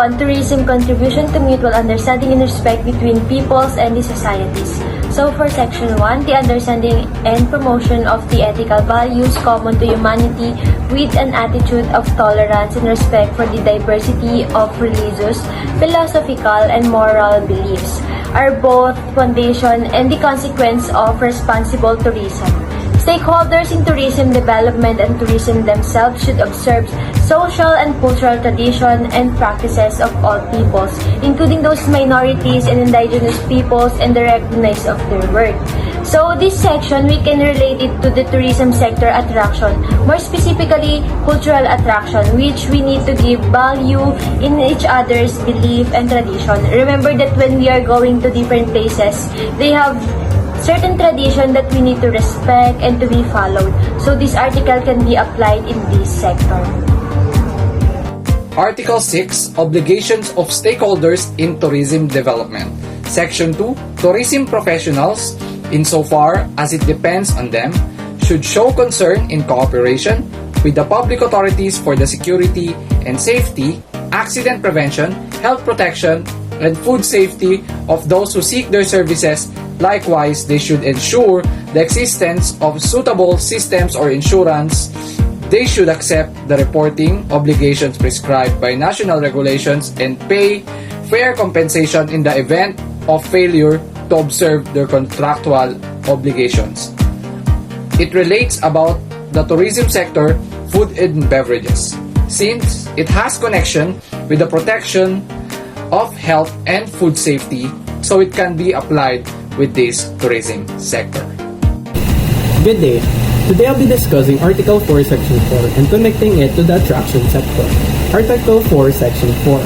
1. Tourism contribution to mutual understanding and respect between peoples and the societies. So for Section 1, the understanding and promotion of the ethical values common to humanity with an attitude of tolerance and respect for the diversity of religious, philosophical, and moral beliefs are both foundation and the consequence of responsible tourism. Stakeholders in tourism development and tourism themselves should observe social and cultural tradition and practices of all peoples, including those minorities and indigenous peoples, and the recognize of their work. So this section, we can relate it to the tourism sector attraction, more specifically cultural attraction, which we need to give value in each other's belief and tradition. Remember that when we are going to different places, they have certain tradition that we need to respect and to be followed. So this article can be applied in this sector. Article 6, Obligations of Stakeholders in Tourism Development. Section 2, Tourism professionals, insofar as it depends on them, should show concern in cooperation with the public authorities for the security and safety, accident prevention, health protection, and food safety of those who seek their services. Likewise, they should ensure the existence of suitable systems or insurance. They should accept the reporting obligations prescribed by national regulations and pay fair compensation in the event of failure to observe their contractual obligations. It relates about the tourism sector, food and beverages, since it has connection with the protection of health and food safety, so it can be applied with this tourism sector. Good day. Today I'll be discussing Article 4, Section 4 and connecting it to the attraction sector. Article 4, Section 4.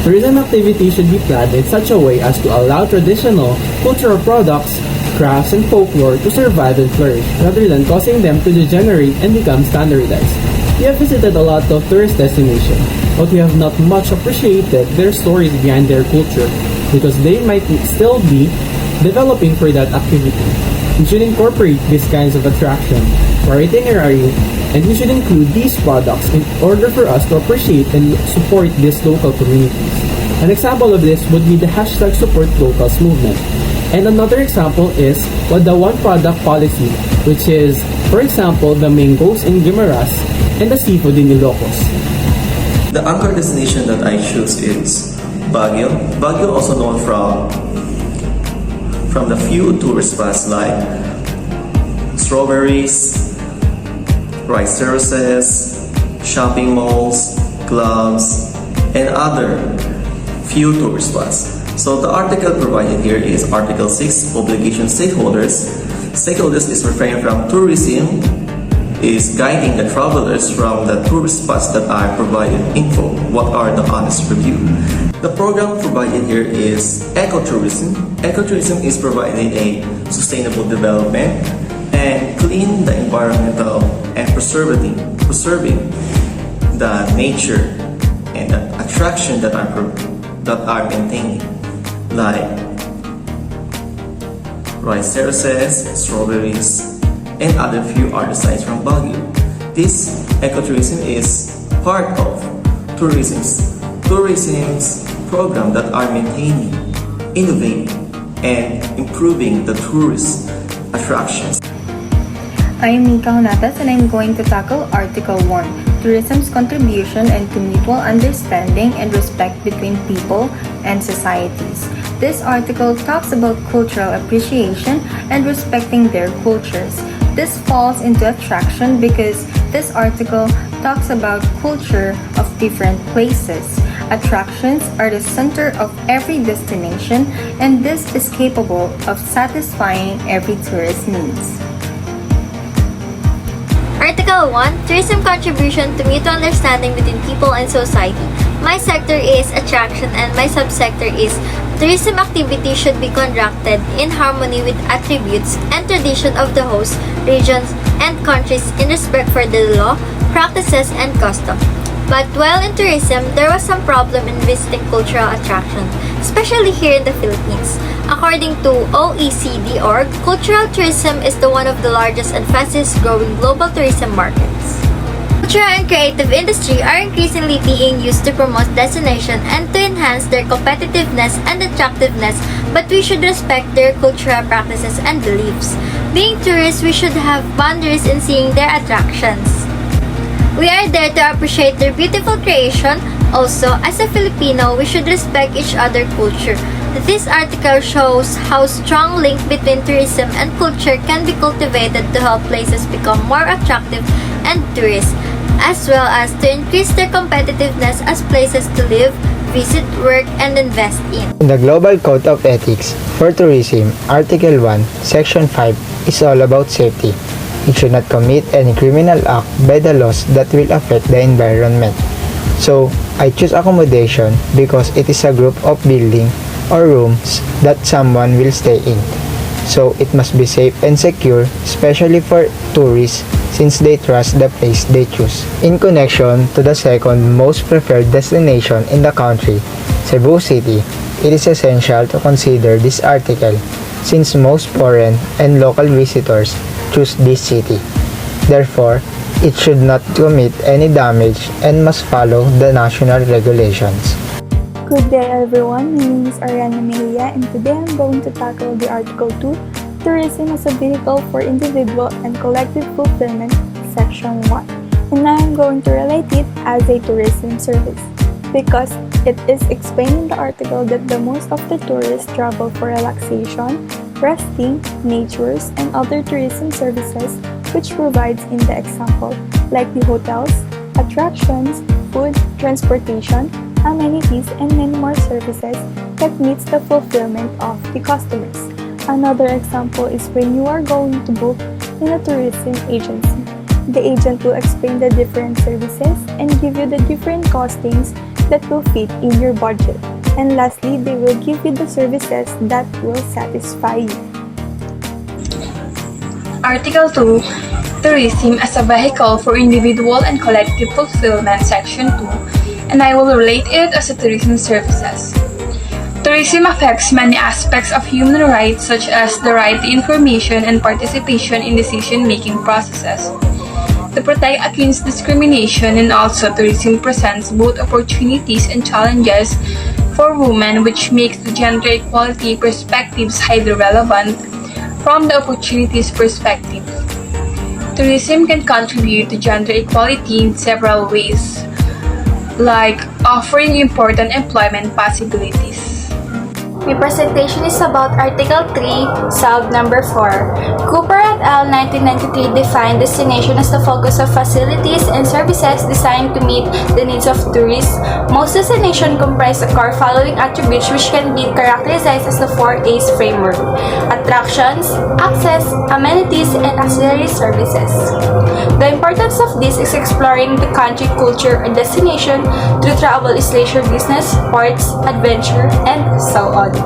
Tourism activity should be planned in such a way as to allow traditional cultural products, crafts, and folklore to survive and flourish, rather than causing them to degenerate and become standardized. We have visited a lot of tourist destinations, but we have not much appreciated their stories behind their culture, because they might still be developing for that activity. We should incorporate these kinds of attraction to our itinerary, and we should include these products in order for us to appreciate and support these local communities. An example of this would be the hashtag Support Locals movement. And another example is what the one product policy, which is, for example, the mangoes in Guimaras and the seafood in Ilocos. The anchor destination that I choose is Baguio. Baguio, also known from the few tourist spots like strawberries, rice terraces, shopping malls, clubs, and other few tourist spots. So the article provided here is Article 6, Obligation Stakeholders. Stakeholders is referring from tourism, is guiding the travelers from the tourist spots that are provided info, what are the honest review. The program provided here is ecotourism. Ecotourism is providing a sustainable development and clean the environmental and preserving the nature and the attraction that are maintained, like rice terraces, strawberries, and other few other sites from Baguio. This ecotourism is part of tourism's program that are maintaining, innovating, and improving the tourist attractions. I'm Nika Honatas and I'm going to tackle Article 1, Tourism's contribution and to mutual understanding and respect between people and societies. This article talks about cultural appreciation and respecting their cultures. This falls into attraction because this article talks about culture of different places. Attractions are the center of every destination, and this is capable of satisfying every tourist's needs. Article 1, Tourism contribution to mutual understanding between people and society. My sector is attraction and my subsector is tourism activity should be conducted in harmony with attributes and tradition of the host, regions, and countries in respect for the law, practices, and custom. But while in tourism, there was some problem in visiting cultural attraction, especially here in the Philippines. According to OECD org, cultural tourism is one of the largest and fastest growing global tourism markets. Culture and creative industry are increasingly being used to promote destination and to enhance their competitiveness and attractiveness, but we should respect their cultural practices and beliefs. Being tourists, we should have boundaries in seeing their attractions. We are there to appreciate their beautiful creation. Also, as a Filipino, we should respect each other's culture. This article shows how strong link between tourism and culture can be cultivated to help places become more attractive and tourists, as well as to increase their competitiveness as places to live, visit, work, and invest in. In the Global Code of Ethics for Tourism, Article 1, Section 5 is all about safety. It should not commit any criminal act by the laws that will affect the environment. So, I choose accommodation because it is a group of building or rooms that someone will stay in. So, it must be safe and secure, especially for tourists since they trust the place they choose. In connection to the second most preferred destination in the country, Cebu City, it is essential to consider this article since most foreign and local visitors choose this city. Therefore, it should not commit any damage and must follow the national regulations. Good day everyone, my name is Ariana Melia and today I'm going to tackle the Article 2, Tourism as a Vehicle for Individual and Collective Fulfillment, Section 1. And now I'm going to relate it as a tourism service because it is explained in the article that the most of the tourists travel for relaxation, resting, natures, and other tourism services which provides in the example like the hotels, attractions, food, transportation, amenities, and many more services that meets the fulfillment of the customers. Another example is when you are going to book in a tourism agency. The agent will explain the different services and give you the different costings that will fit in your budget. And lastly, they will give you the services that will satisfy you. Article 2, Tourism as a Vehicle for Individual and Collective Fulfillment, Section 2, and I will relate it as a tourism services. Tourism affects many aspects of human rights such as the right to information and participation in decision-making processes. To protect against discrimination, and also tourism presents both opportunities and challenges for women, which makes the gender equality perspectives highly relevant from the opportunities perspective. Tourism can contribute to gender equality in several ways, like offering important employment possibilities. My presentation is about Article 3, Sub Number 4. Cooper et al. 1993 defined destination as the focus of facilities and services designed to meet the needs of tourists. Most destinations comprise the core following attributes which can be characterized as the 4A's framework: attractions, access, amenities, and auxiliary services. The importance of this is exploring the country culture or destination through travel is leisure business, sports, adventure, and so on.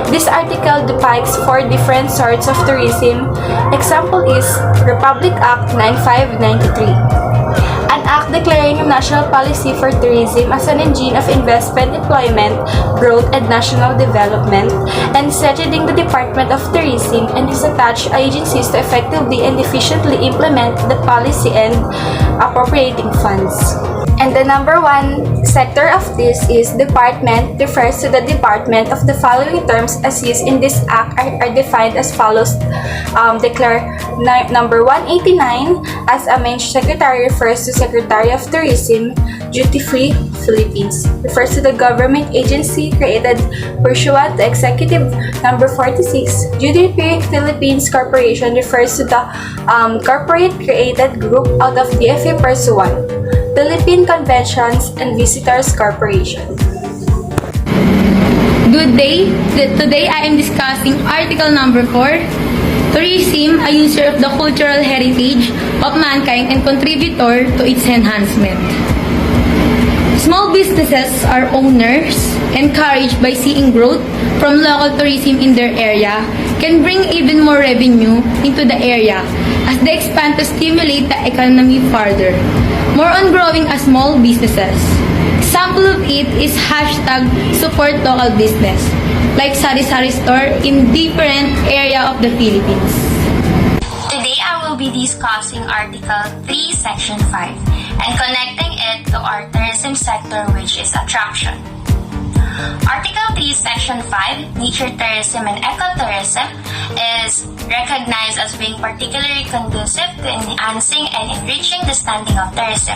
This article depicts 4 different sorts of tourism. Example is Republic Act 9593, an act declaring a national policy for tourism as an engine of investment, employment, growth, and national development, and strengthening the Department of Tourism and its attached agencies to effectively and efficiently implement the policy and appropriating funds. And the number 1 sector of this is department, refers to the department. Of the following terms as used in this act are defined as follows. Declare number 189 as a main secretary refers to Secretary of Tourism. Duty Free Philippines refers to the government agency created pursuant to Executive number 46. Duty Free Philippines Corporation refers to the corporate created group out of DFA pursuant Philippine Conventions and Visitors Corporation. Good day. Today I am discussing Article number 4, Tourism, a user of the cultural heritage of mankind and contributor to its enhancement. Small businesses are owners, encouraged by seeing growth from local tourism in their area, can bring even more revenue into the area as they expand to stimulate the economy further. More on growing as small businesses. Example of it is hashtag support local business, like sari-sari store in different area of the Philippines. Today I will be discussing Article 3, Section 5, and connecting it to our tourism sector, which is attraction. Article 3, Section 5, Nature Tourism and Ecotourism, is recognized as being particularly conducive to enhancing and enriching the standing of tourism,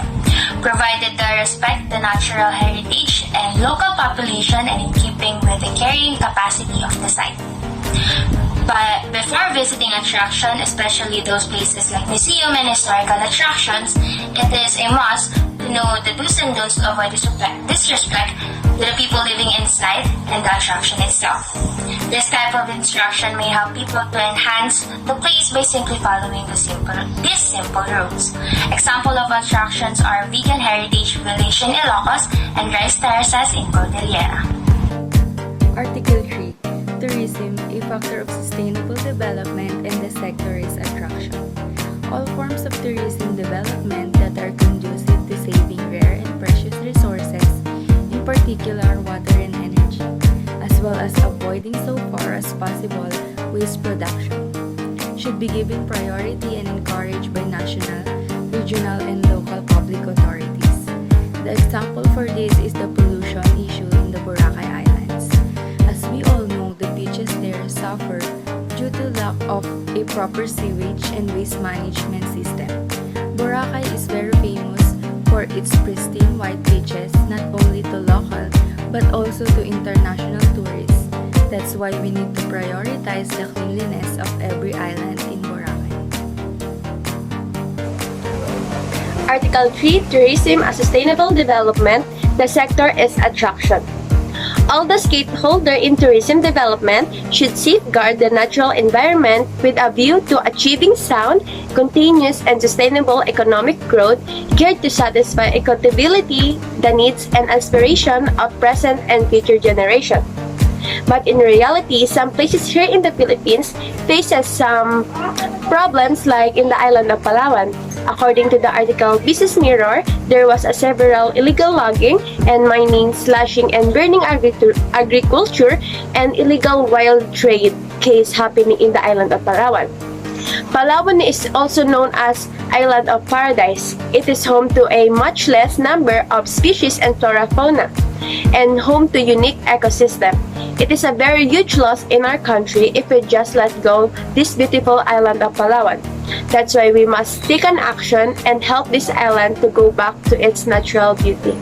provided they respect the natural heritage and local population and in keeping with the carrying capacity of the site. But before visiting attraction, especially those places like museum and historical attractions, it is a must to know the do's and don'ts to avoid disrespect to the people living inside and the attraction itself. This type of instruction may help people to enhance the place by simply following these simple rules. Example of attractions are Vegan Heritage Village in Ilocos and Rice Terraces in Cordillera. Article 3. Tourism, a factor of sustainable development, and the sector is attraction. All forms of tourism development that are conducive to saving rare and precious resources, in particular water and energy, as well as avoiding so far as possible waste production, should be given priority and encouraged by national, regional, and local public authorities. The example for this is the pollution issue in the Boracay Islands. As we all know, the beaches there suffer due to lack of a proper sewage and waste management system. Boracay is very famous for its pristine white beaches, not only to local but also to international tourists. That's why we need to prioritize the cleanliness of every island in Boracay. Article 3, Tourism as Sustainable Development, the sector is attraction. All the stakeholders in tourism development should safeguard the natural environment with a view to achieving sound, continuous, and sustainable economic growth geared to satisfy equitability, the needs and aspiration of present and future generations. But in reality, some places here in the Philippines faces some problems like in the island of Palawan. According to the article Business Mirror, there was a several illegal logging and mining, slashing and burning agriculture and illegal wild trade case happening in the island of Palawan. Palawan is also known as Island of Paradise. It is home to a much less number of species and flora fauna, and home to unique ecosystem. It is a very huge loss in our country if we just let go this beautiful island of Palawan. That's why we must take an action and help this island to go back to its natural beauty.